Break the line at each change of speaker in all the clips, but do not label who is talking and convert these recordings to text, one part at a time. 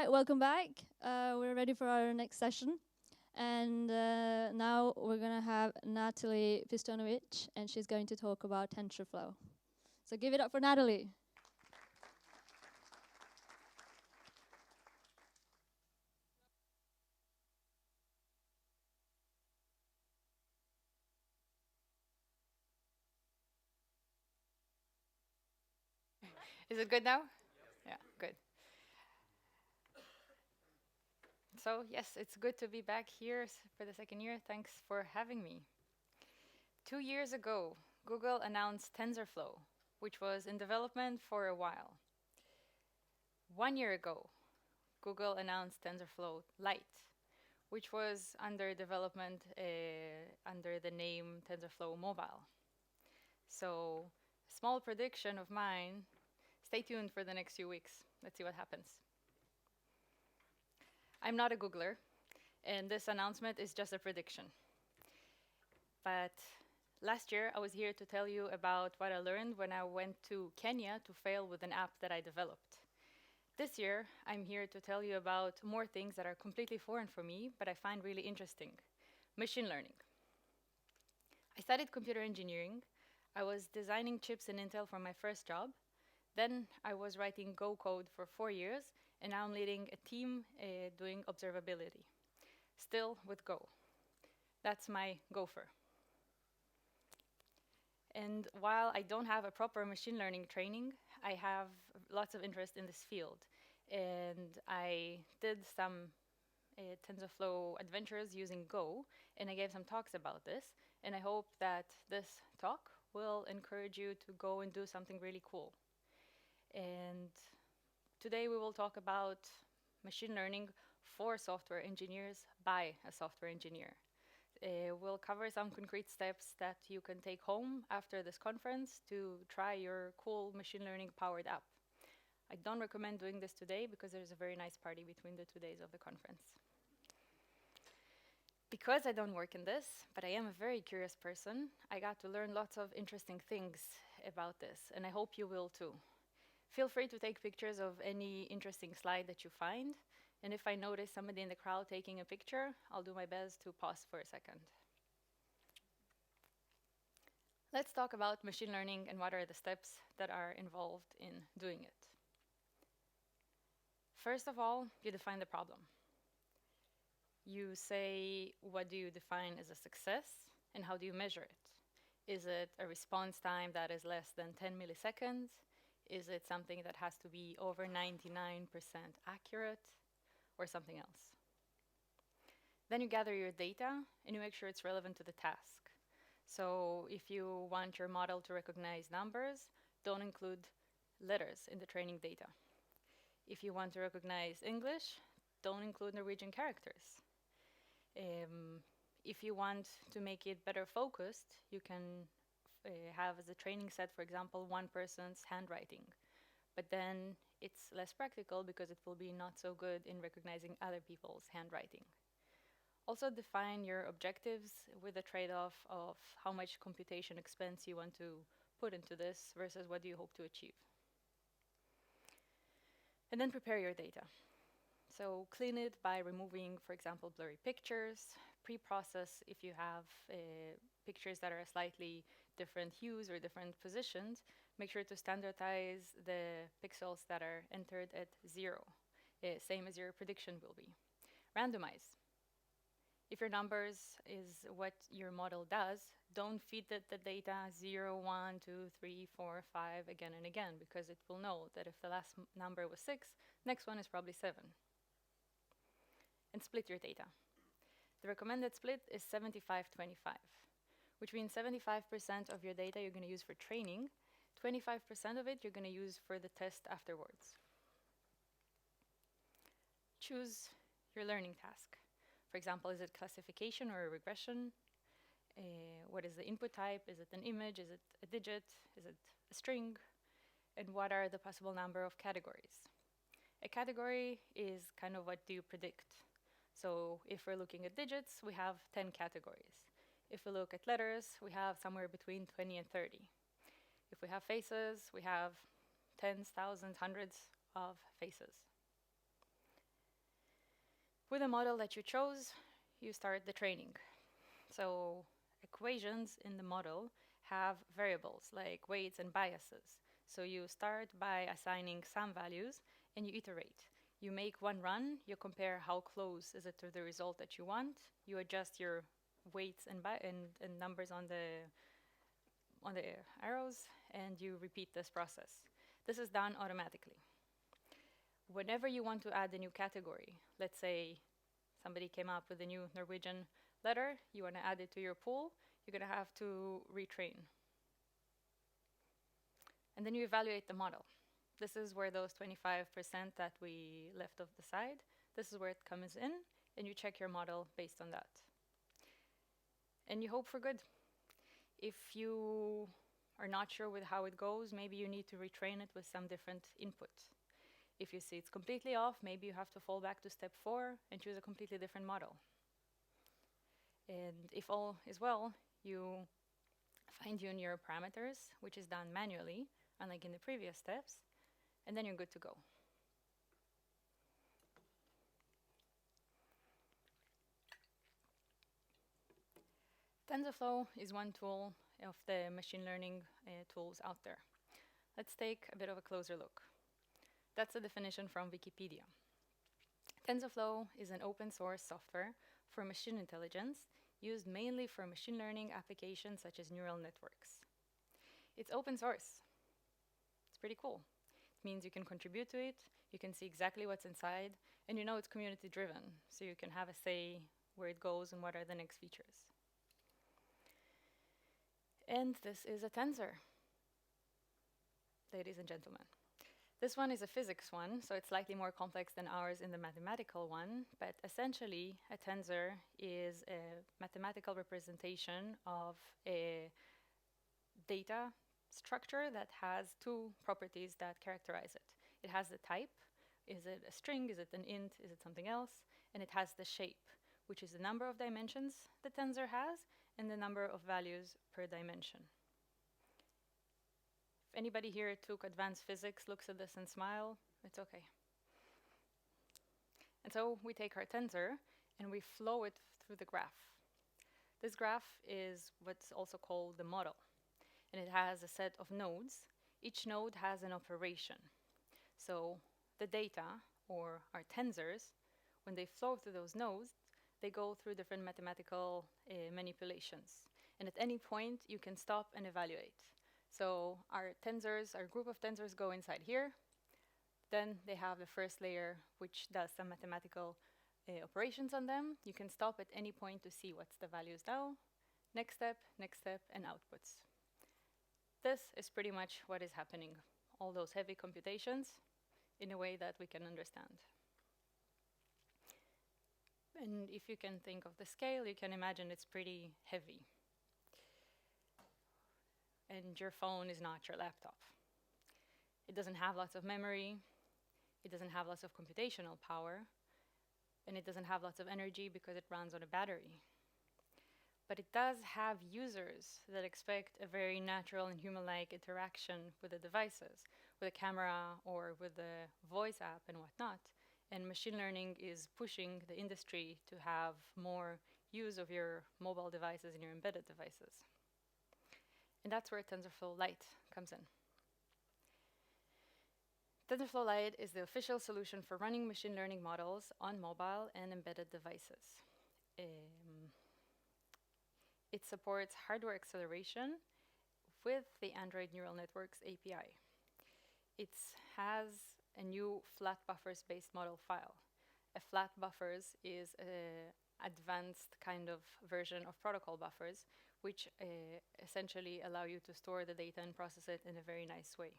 right, welcome back. We're ready for our next session. And now we're going to have Natalie Pistunovich, and she's going to talk about TensorFlow. So give it up for Natalie.
Is it good now? Yeah, good. So, yes, it's good to be back here for the second year. Thanks for having me. 2 years ago, Google announced TensorFlow, which was in development for a while. 1 year ago, Google announced TensorFlow Lite, which was under development under the name TensorFlow Mobile. So, small prediction of mine. Stay tuned for the next few weeks. Let's see what happens. I'm not a Googler, and this announcement is just a prediction. But last year, I was here to tell you about what I learned when I went to Kenya to fail with an app that I developed. This year, I'm here to tell you about more things that are completely foreign for me, but I find really interesting. Machine learning. I studied computer engineering. I was designing chips in Intel for my first job. Then I was writing Go code for 4 years, and now I'm leading a team doing observability. Still with Go. That's my gopher. And while I don't have a proper machine learning training, I have lots of interest in this field. And I did some TensorFlow adventures using Go, and I gave some talks about this. And I hope that this talk will encourage you to go and do something really cool. And today we will talk about machine learning for software engineers by a software engineer. We'll cover some concrete steps that you can take home after this conference to try your cool machine learning powered app. I don't recommend doing this today because there's a very nice party between the 2 days of the conference. Because I don't work in this, but I am a very curious person, I got to learn lots of interesting things about this, and I hope you will too. Feel free to take pictures of any interesting slide that you find, and if I notice somebody in the crowd taking a picture, I'll do my best to pause for a second. Let's talk about machine learning and what are the steps that are involved in doing it. First of all, you define the problem. You say, what do you define as a success, and how do you measure it? Is it a response time that is less than 10 milliseconds? Is it something that has to be over 99% accurate, or something else? Then you gather your data, and you make sure it's relevant to the task. So if you want your model to recognize numbers, don't include letters in the training data. If you want to recognize English, don't include Norwegian characters. If you want to make it better focused, you can have as a training set, for example, one person's handwriting. But then it's less practical because it will be not so good in recognizing other people's handwriting. Also define your objectives with a trade-off of how much computation expense you want to put into this versus what do you hope to achieve. And then prepare your data. So clean it by removing, for example, blurry pictures, pre-process if you have pictures that are slightly different hues or different positions. Make sure to standardize the pixels that are entered at 0, same as your prediction will be. Randomize. If your numbers is what your model does, don't feed it the data 0, 1, 2, 3, 4, 5 again and again, because it will know that if the last number was 6, next one is probably 7. And split your data. The recommended split is 75-25, which means 75% of your data you're going to use for training, 25% of it you're going to use for the test afterwards. Choose your learning task. For example, is it classification or a regression? What is the input type? Is it an image? Is it a digit? Is it a string? And what are the possible number of categories? A category is kind of what do you predict. So if we're looking at digits, we have 10 categories. If we look at letters, we have somewhere between 20 and 30. If we have faces, we have tens, thousands, hundreds of faces. With the model that you chose, you start the training. So equations in the model have variables like weights and biases. So you start by assigning some values and you iterate. You make one run, you compare how close is it to the result that you want, you adjust your weights and numbers on the arrows, and you repeat this process. This is done automatically. Whenever you want to add a new category, let's say somebody came up with a new Norwegian letter, you want to add it to your pool, you're going to have to retrain. And then you evaluate the model. This is where those 25% that we left off the side, this is where it comes in, and you check your model based on that. And you hope for good. If you are not sure with how it goes, maybe you need to retrain it with some different input. If you see it's completely off, maybe you have to fall back to step 4 and choose a completely different model. And if all is well, you fine-tune your parameters, which is done manually, unlike in the previous steps, and then you're good to go. TensorFlow is one tool of the machine learning tools out there. Let's take a bit of a closer look. That's a definition from Wikipedia. TensorFlow is an open source software for machine intelligence used mainly for machine learning applications such as neural networks. It's open source. It's pretty cool. It means you can contribute to it, you can see exactly what's inside, and you know it's community driven, so you can have a say where it goes and what are the next features. And this is a tensor, ladies and gentlemen. This one is a physics one, so it's slightly more complex than ours in the mathematical one, but essentially a tensor is a mathematical representation of a data structure that has two properties that characterize it. It has the type, is it a string, is it an int, is it something else, and it has the shape, which is the number of dimensions the tensor has and the number of values per dimension. If anybody here took advanced physics, looks at this and smile, it's okay. And so we take our tensor and we flow it through the graph. This graph is what's also called the model, and it has a set of nodes. Each node has an operation. So the data, or our tensors, when they flow through those nodes, they go through different mathematical manipulations. And at any point, you can stop and evaluate. So our tensors, our group of tensors go inside here. Then they have the first layer, which does some mathematical operations on them. You can stop at any point to see what's the values now. Next step, and outputs. This is pretty much what is happening. All those heavy computations in a way that we can understand. And if you can think of the scale, you can imagine it's pretty heavy. And your phone is not your laptop. It doesn't have lots of memory, it doesn't have lots of computational power, and it doesn't have lots of energy because it runs on a battery. But it does have users that expect a very natural and human-like interaction with the devices, with a camera or with the voice app and whatnot. And machine learning is pushing the industry to have more use of your mobile devices and your embedded devices. And that's where TensorFlow Lite comes in. TensorFlow Lite is the official solution for running machine learning models on mobile and embedded devices. It supports hardware acceleration with the Android Neural Networks API. It has a new flat buffers-based model file. A flat buffers is an advanced kind of version of protocol buffers, which essentially allow you to store the data and process it in a very nice way.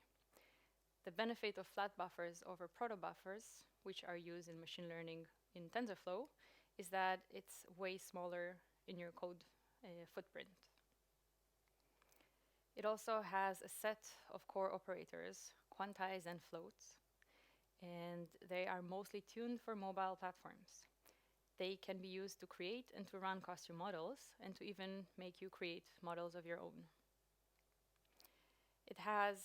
The benefit of flat buffers over protobuffers, which are used in machine learning in TensorFlow, is that it's way smaller in your code footprint. It also has a set of core operators, quantize and floats, and they are mostly tuned for mobile platforms. They can be used to create and to run custom models, and to even make you create models of your own. It has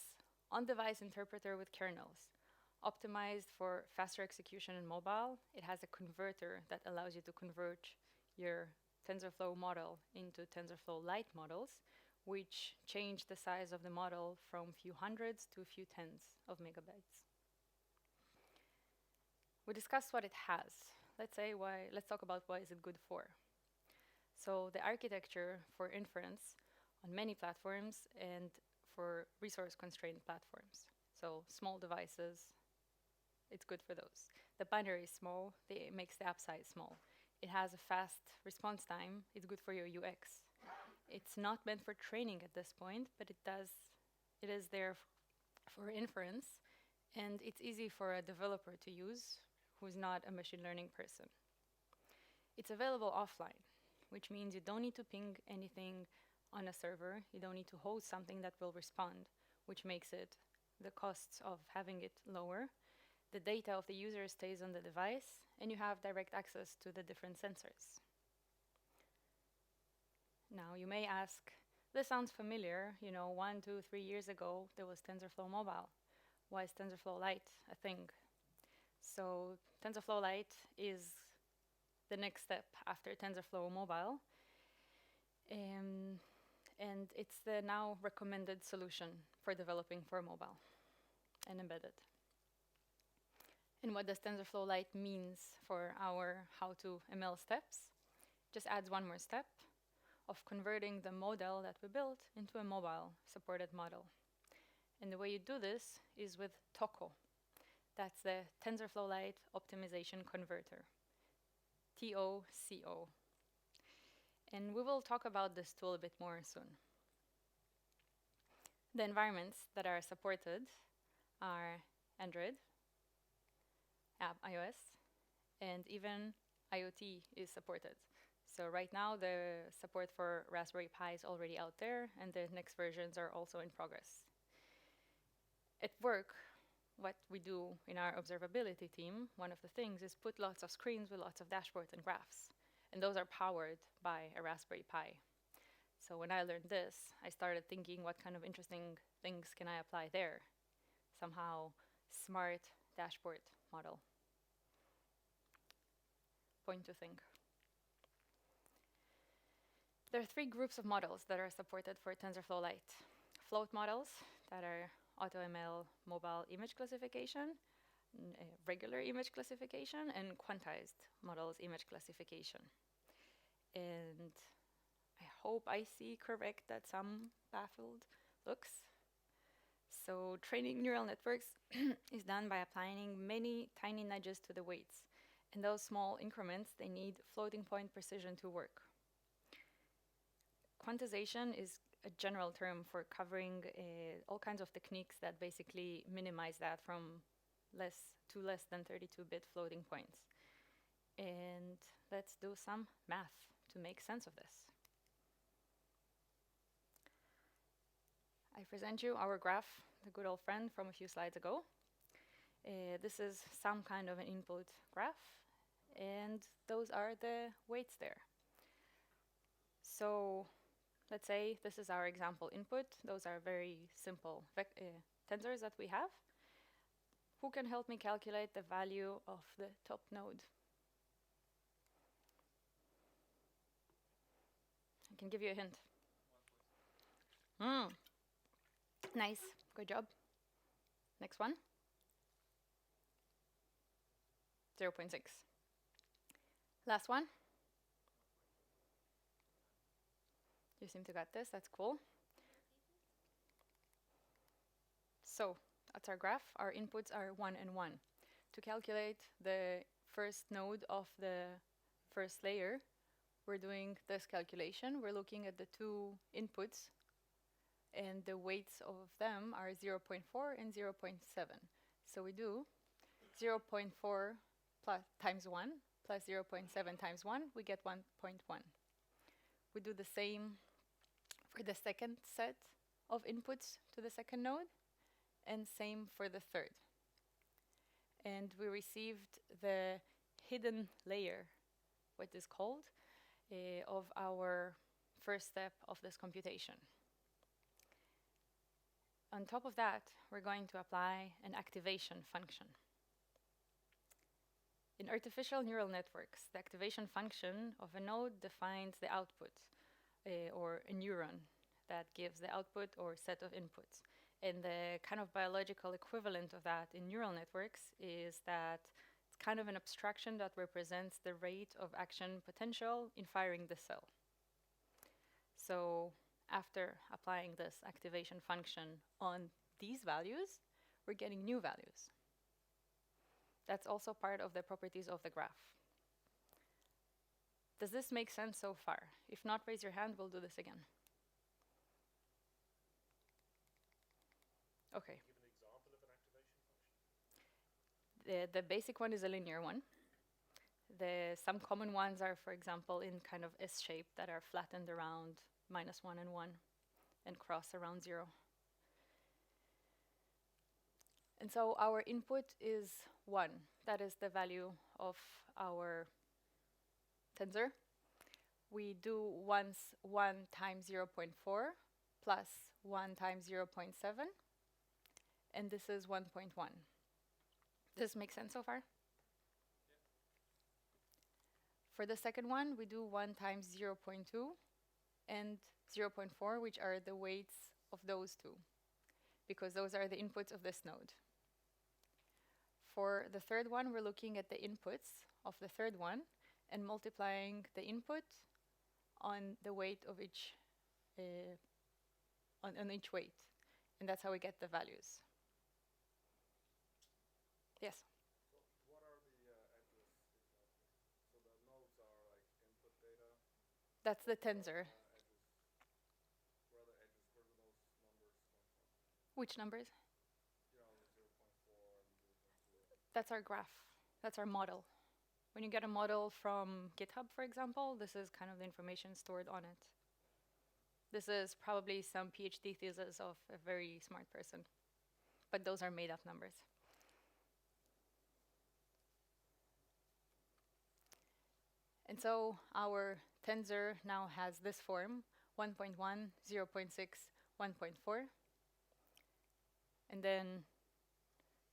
on-device interpreter with kernels. optimized for faster execution in mobile. It has a converter that allows you to convert your TensorFlow model into TensorFlow Lite models, which change the size of the model from a few hundreds to a few tens of megabytes. We discussed what it has. Let's talk about what is it good for. So the architecture for inference on many platforms and for resource-constrained platforms. So small devices, it's good for those. The binary is small, it makes the app size small. It has a fast response time, it's good for your UX. It's not meant for training at this point, but it is there for inference, and it's easy for a developer to use who's not a machine learning person. It's available offline, which means you don't need to ping anything on a server, you don't need to host something that will respond, which makes it the costs of having it lower. The data of the user stays on the device, and you have direct access to the different sensors. Now, you may ask, this sounds familiar, 1, 2, 3 years ago, there was TensorFlow Mobile. Why is TensorFlow Lite a thing? So TensorFlow Lite is the next step after TensorFlow Mobile. And it's the now recommended solution for developing for mobile and embedded. And what does TensorFlow Lite means for our how to ML steps? Just adds one more step of converting the model that we built into a mobile supported model. And the way you do this is with TOCO. That's the TensorFlow Lite Optimization Converter, TOCO. And we will talk about this tool a bit more soon. The environments that are supported are Android, iOS, and even IoT is supported. So right now, the support for Raspberry Pi is already out there, and the next versions are also in progress. At work, what we do in our observability team, one of the things is put lots of screens with lots of dashboards and graphs. And those are powered by a Raspberry Pi. So when I learned this, I started thinking what kind of interesting things can I apply there? Somehow smart dashboard model. Point to think. There are 3 groups of models that are supported for TensorFlow Lite. Float models that are AutoML mobile image classification, regular image classification, and quantized models image classification. And I hope I see correct that some baffled looks. So training neural networks is done by applying many tiny nudges to the weights. In those small increments, they need floating point precision to work. Quantization is a general term for covering all kinds of techniques that basically minimize that from less than 32-bit floating points. And let's do some math to make sense of this. I present you our graph, the good old friend from a few slides ago. This is some kind of an input graph, and those are the weights there. So let's say this is our example input. Those are very simple tensors that we have. Who can help me calculate the value of the top node? I can give you a hint. Nice, good job. Next one. 0.6. Last one. You seem to got this, that's cool. So that's our graph. Our inputs are 1 and 1. To calculate the first node of the first layer, we're doing this calculation. We're looking at the 2 inputs, and the weights of them are 0.4 and 0.7. So we do 0.4 times 1 plus 0.7 times 1, we get 1.1. We do the same for the second set of inputs to the second node, and same for the third. And we received the hidden layer, what is called, of our first step of this computation. on top of that, we're going to apply an activation function. In artificial neural networks, the activation function of a node defines the output, or a neuron that gives the output or set of inputs. And the kind of biological equivalent of that in neural networks is that it's kind of an abstraction that represents the rate of action potential in firing the cell. So after applying this activation function on these values, we're getting new values. That's also part of the properties of the graph. Does this make sense so far? If not, raise your hand, we'll do this again. Okay.
Give an example of an activation function.
The basic one is a linear one. Some common ones are, for example, in kind of S shape that are flattened around -1 and 1 and cross around 0. And so our input is 1. That is the value of our tensor. We do once 1 times 0.4 plus 1 times 0.7, and this is 1.1. Does this make sense so far? Yeah. For the second one, we do 1 times 0.2 and 0.4, which are the weights of those two, because those are the inputs of this node. For the third one, we're looking at the inputs of the third one and multiplying the input on the weight of each, on each weight. And that's how we get the values. Yes?
So what are the edges exactly? So the nodes are like input data?
That's the tensor.
Edges. Where are the edges? Where do those numbers come from?
Which numbers?
You know, the 0.4 and 0.2.
That's our graph. That's our model. When you get a model from GitHub, for example, this is kind of the information stored on it. This is probably some PhD thesis of a very smart person. But those are made-up numbers. And so our tensor now has this form, 1.1, 0.6, 1.4. And then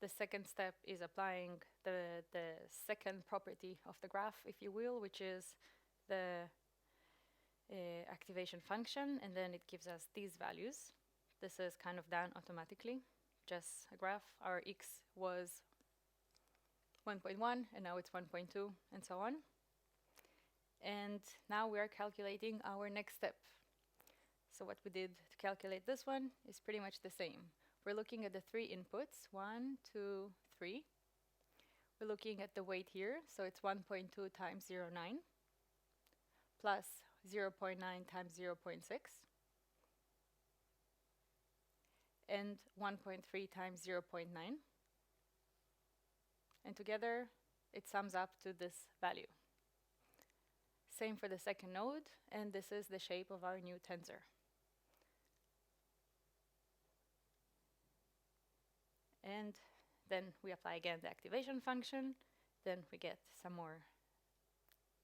the second step is applying the second property of the graph, if you will, which is the activation function, and then it gives us these values. This is kind of done automatically, just a graph. Our x was 1.1, and now it's 1.2, and so on. And now we are calculating our next step. So what we did to calculate this one is pretty much the same. We're looking at the 3 inputs, 1, 2, 3. We're looking at the weight here, so it's 1.2 times 0.9 plus 0.9 times 0.6 and 1.3 times 0.9. And together, it sums up to this value. Same for the second node, and this is the shape of our new tensor. And then we apply again the activation function. Then we get some more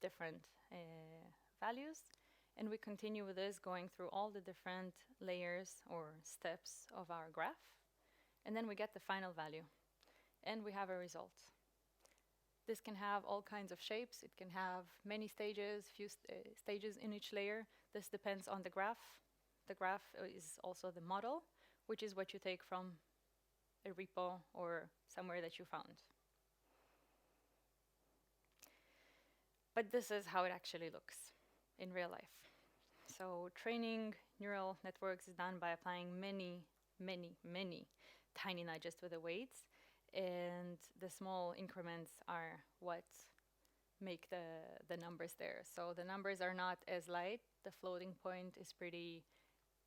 different values. And we continue with this, going through all the different layers or steps of our graph. And then we get the final value. And we have a result. This can have all kinds of shapes. It can have many stages, few stages in each layer. This depends on the graph. The graph is also the model, which is what you take from a repo or somewhere that you found. But this is how it actually looks in real life. So training neural networks is done by applying many, many, many tiny nudges to the weights, and the small increments are what make the numbers there. So the numbers are not as light. The floating point is pretty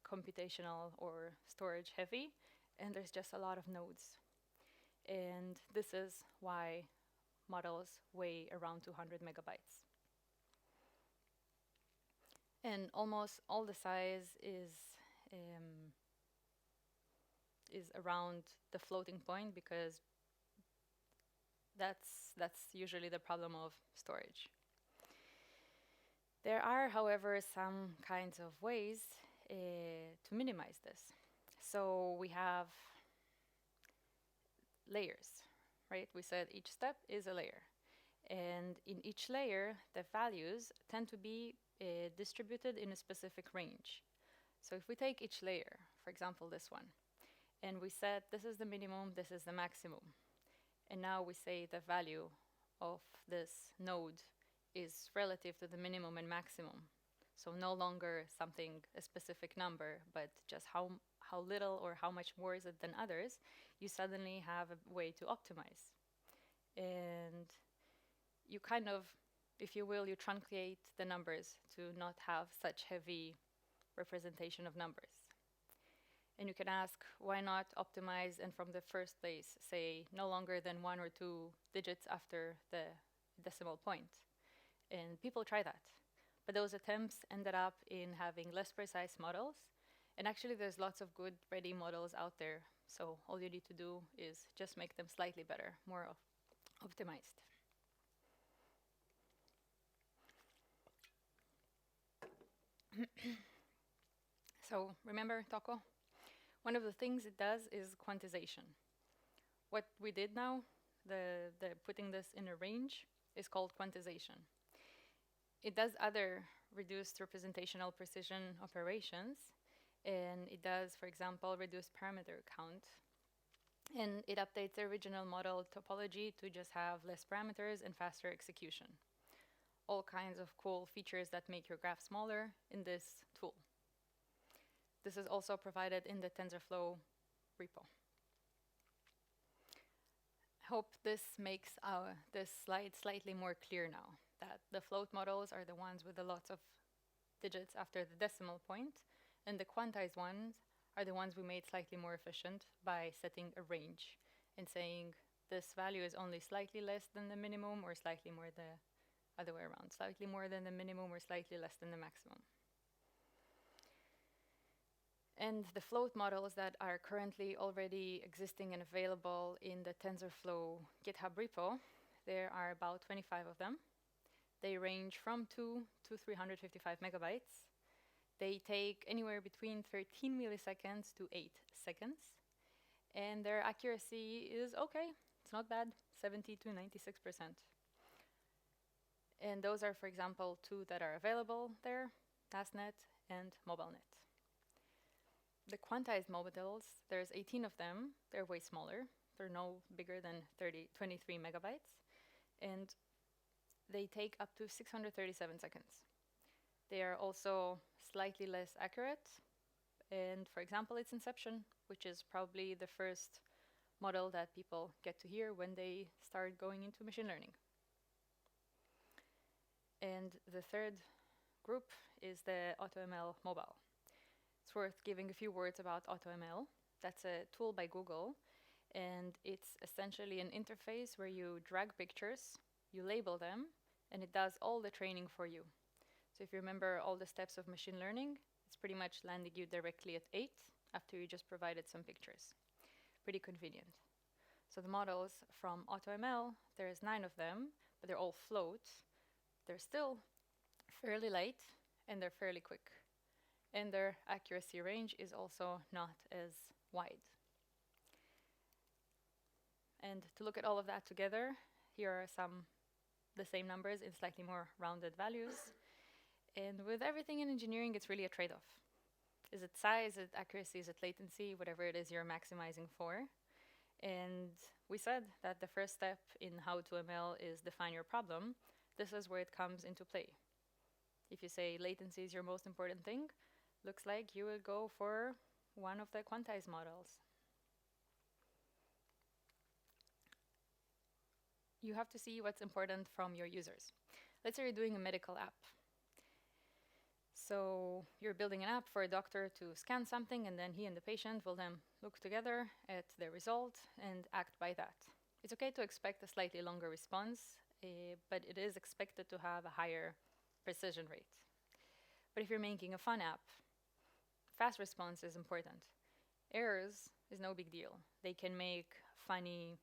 computational or storage heavy, and there's just a lot of nodes. And this is why models weigh around 200 megabytes. And almost all the size is around the floating point, because that's usually the problem of storage. There are, however, some kinds of ways to minimize this. So we have layers, right? We said each step is a layer. And in each layer, the values tend to be distributed in a specific range. So if we take each layer, for example, this one, and we said this is the minimum, this is the maximum, and now we say the value of this node is relative to the minimum and maximum. So no longer something, a specific number, but just how little or how much more is it than others, you suddenly have a way to optimize. And you kind of, if you will, you truncate the numbers to not have such heavy representation of numbers. And you can ask, why not optimize and from the first place say no longer than 1 or 2 digits after the decimal point? And people try that. But those attempts ended up in having less precise models. And actually there's lots of good ready models out there. So all you need to do is just make them slightly better, more optimized. So remember Toko? One of the things it does is quantization. What we did now, the putting this in a range, is called quantization. It does other reduced representational precision operations, and it does, for example, reduce parameter count. And it updates the original model topology to just have less parameters and faster execution. All kinds of cool features that make your graph smaller in this tool. This is also provided in the TensorFlow repo. I hope this makes this slide slightly more clear now, that the float models are the ones with a lot of digits after the decimal point, and the quantized ones are the ones we made slightly more efficient by setting a range and saying this value is only slightly less than the minimum or slightly more the other way around, slightly more than the minimum or slightly less than the maximum. And the float models that are currently already existing and available in the TensorFlow GitHub repo, there are about 25 of them. They range from 2 to 355 megabytes. They take anywhere between 13 milliseconds to 8 seconds. And their accuracy is okay. It's not bad, 70 to 96%. And those are, for example, 2 that are available there, TASNet and MobileNet. The quantized models, there's 18 of them. They're way smaller. They're no bigger than 23 megabytes. And they take up to 637 seconds. They are also slightly less accurate. And for example, it's Inception, which is probably the first model that people get to hear when they start going into machine learning. And the third group is the AutoML mobile. It's worth giving a few words about AutoML. That's a tool by Google, and it's essentially an interface where you drag pictures, you label them, and it does all the training for you. So if you remember all the steps of machine learning, it's pretty much landing you directly at 8 after you just provided some pictures. Pretty convenient. So the models from AutoML, there's 9 of them, but they're all float. They're still fairly light, and they're fairly quick. And their accuracy range is also not as wide. And to look at all of that together, here are the same numbers in slightly more rounded values. And with everything in engineering, it's really a trade-off. Is it size, is it accuracy, is it latency, whatever it is you're maximizing for. And we said that the first step in how to ML is define your problem. This is where it comes into play. If you say latency is your most important thing, looks like you will go for one of the quantized models. You have to see what's important from your users. Let's say you're doing a medical app. So you're building an app for a doctor to scan something, and then he and the patient will then look together at the result and act by that. It's okay to expect a slightly longer response, but it is expected to have a higher precision rate. But if you're making a fun app, fast response is important. Errors is no big deal. They can make funny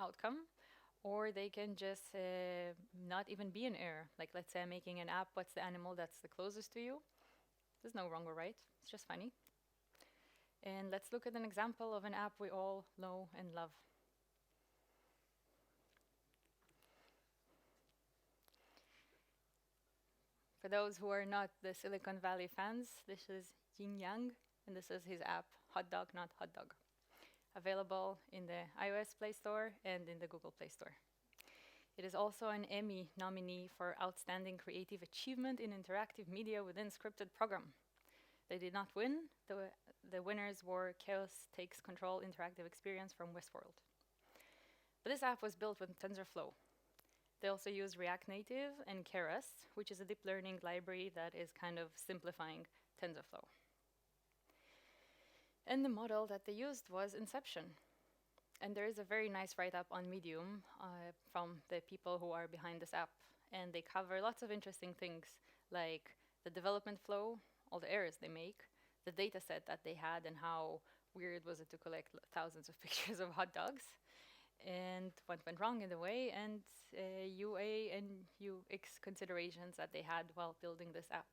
outcome, or they can just not even be an error. Like, let's say I'm making an app, what's the animal that's the closest to you? There's no wrong or right, it's just funny. And let's look at an example of an app we all know and love. For those who are not the Silicon Valley fans, this is Yin Yang, and this is his app, Hot Dog Not Hot Dog, available in the iOS Play Store and in the Google Play Store. It is also an Emmy nominee for Outstanding Creative Achievement in Interactive Media within Scripted Program. They did not win. The winners were Chaos Takes Control Interactive Experience from Westworld. But this app was built with TensorFlow. They also use React Native and Keras, which is a deep learning library that is kind of simplifying TensorFlow. And the model that they used was Inception. And there is a very nice write-up on Medium from the people who are behind this app. And they cover lots of interesting things, like the development flow, all the errors they make, the data set that they had, and how weird was it to collect thousands of pictures of hot dogs, and what went wrong in the way, and UA and UX considerations that they had while building this app.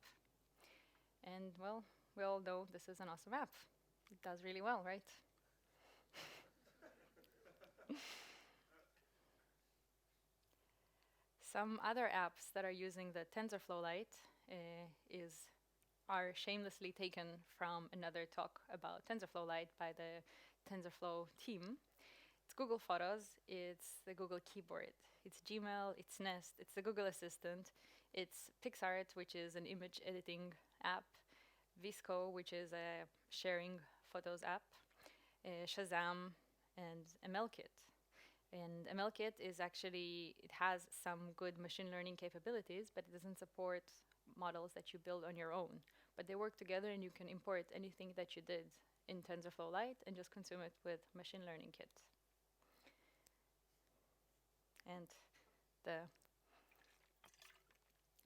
And well, we all know this is an awesome app. It does really well, right? Some other apps that are using the TensorFlow Lite are shamelessly taken from another talk about TensorFlow Lite by the TensorFlow team. It's Google Photos, it's the Google Keyboard, it's Gmail, it's Nest, it's the Google Assistant, it's PixArt, which is an image editing app, Visco, which is a sharing photos app, Shazam, and MLKit. And MLKit is actually, it has some good machine learning capabilities, but it doesn't support models that you build on your own. But they work together, and you can import anything that you did in TensorFlow Lite and just consume it with machine learning kit. And the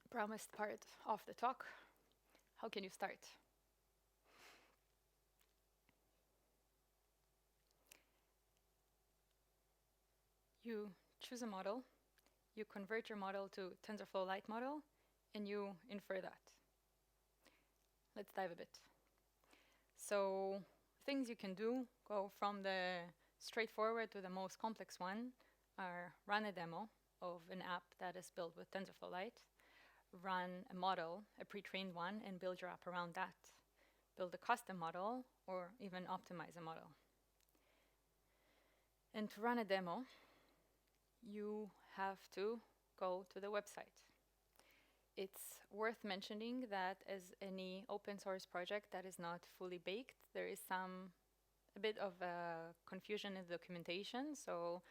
promised part of the talk, how can you start? You choose a model, you convert your model to TensorFlow Lite model, and you infer that. Let's dive a bit. So things you can do, go from the straightforward to the most complex one, are run a demo of an app that is built with TensorFlow Lite, run a model, a pre-trained one, and build your app around that. Build a custom model, or even optimize a model. And to run a demo, you have to go to the website. It's worth mentioning that as any open source project that is not fully baked, there is a bit of confusion in the documentation. So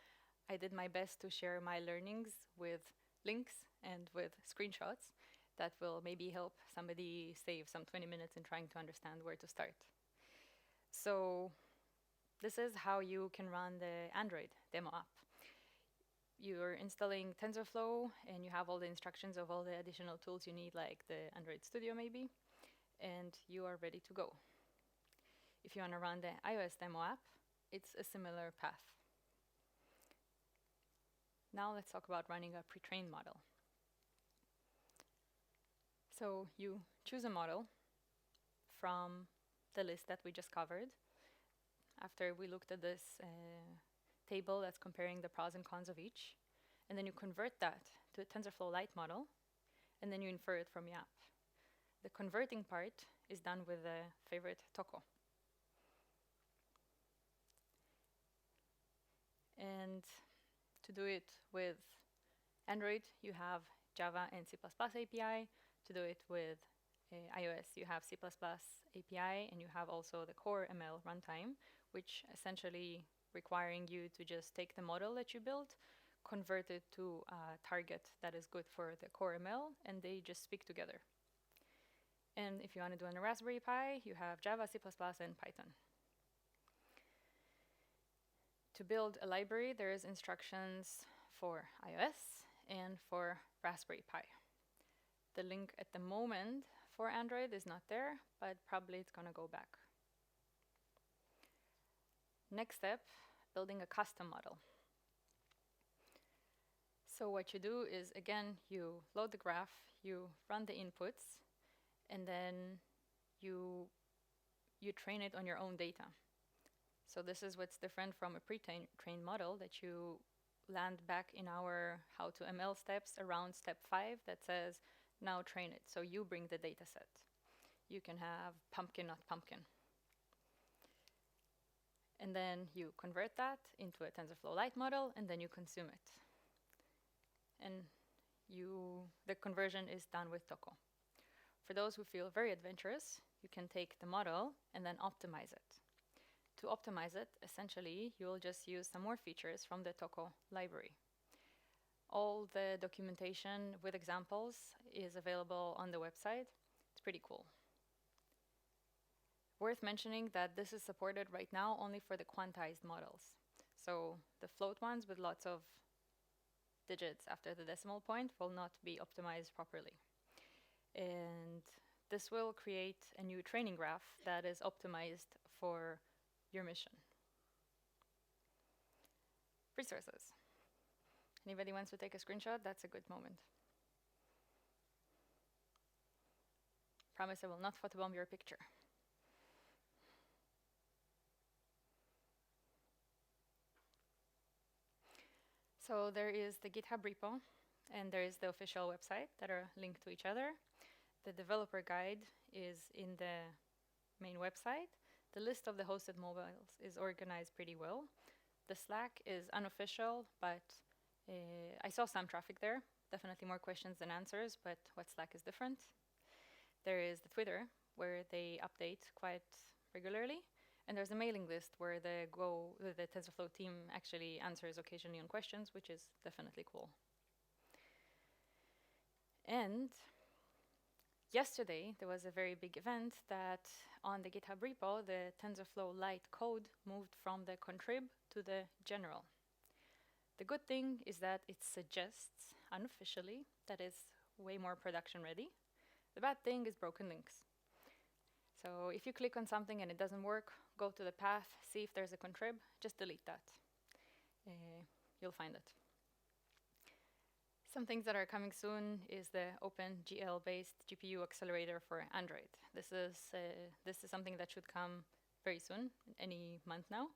I did my best to share my learnings with links and with screenshots that will maybe help somebody save some 20 minutes in trying to understand where to start. So this is how you can run the Android demo app. You're installing TensorFlow, and you have all the instructions of all the additional tools you need, like the Android Studio maybe, and you are ready to go. If you want to run the iOS demo app, it's a similar path. Now let's talk about running a pre-trained model. So you choose a model from the list that we just covered. After we looked at this table that's comparing the pros and cons of each, and then you convert that to a TensorFlow Lite model, and then you infer it from your app. The converting part is done with the favorite Toko. And to do it with Android, you have Java and C++ API. To do it with iOS, you have C++ API, and you have also the core ML runtime, which essentially requiring you to just take the model that you built, convert it to a target that is good for the core ML, and they just speak together. And if you want to do on a Raspberry Pi, you have Java, C++, and Python. To build a library, there is instructions for iOS and for Raspberry Pi. The link at the moment for Android is not there, but probably it's going to go back. Next step, building a custom model. So what you do is, again, you load the graph, you run the inputs, and then you you train it on your own data. So this is what's different from a pre-trained model that you land back in our how to ML steps around step 5 that says, now train it. So you bring the data set. You can have pumpkin, not pumpkin. And then you convert that into a TensorFlow Lite model, and then you consume it. And the conversion is done with Toko. For those who feel very adventurous, you can take the model and then optimize it. To optimize it, essentially, you'll just use some more features from the Toko library. All the documentation with examples is available on the website. It's pretty cool. Worth mentioning that this is supported right now only for the quantized models. So the float ones with lots of digits after the decimal point will not be optimized properly. And this will create a new training graph that is optimized for your mission. Resources. Anybody wants to take a screenshot? That's a good moment. Promise I will not photobomb your picture. So there is the GitHub repo, and there is the official website that are linked to each other. The developer guide is in the main website. The list of the hosted mobiles is organized pretty well. The Slack is unofficial, but I saw some traffic there. Definitely more questions than answers, but what Slack is different. There is the Twitter, where they update quite regularly. And there's a mailing list where the TensorFlow team actually answers occasionally on questions, which is definitely cool. And yesterday, there was a very big event that on the GitHub repo, the TensorFlow Lite code moved from the contrib to the general. The good thing is that it suggests, unofficially, that it's way more production ready. The bad thing is broken links. So if you click on something and it doesn't work, go to the path, see if there's a contrib, just delete that. You'll find it. Some things that are coming soon is the OpenGL-based GPU accelerator for Android. This is something that should come very soon, any month now.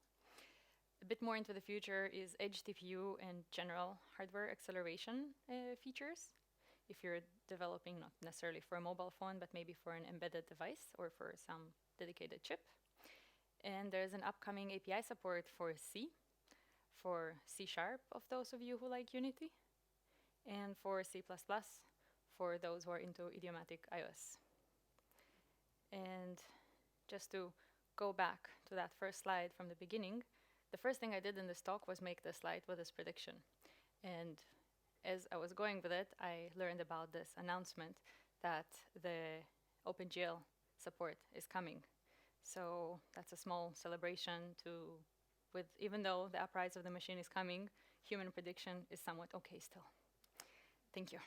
A bit more into the future is edge TPU and general hardware acceleration features. If you're developing not necessarily for a mobile phone, but maybe for an embedded device or for some dedicated chip. And there's an upcoming API support for C, for C# of those of you who like Unity, and for C++ for those who are into idiomatic iOS. And just to go back to that first slide from the beginning, the first thing I did in this talk was make this slide with this prediction. And as I was going with it, I learned about this announcement that the OpenGL support is coming. So that's a small celebration with even though the uprise of the machine is coming, human prediction is somewhat okay still. Thank you.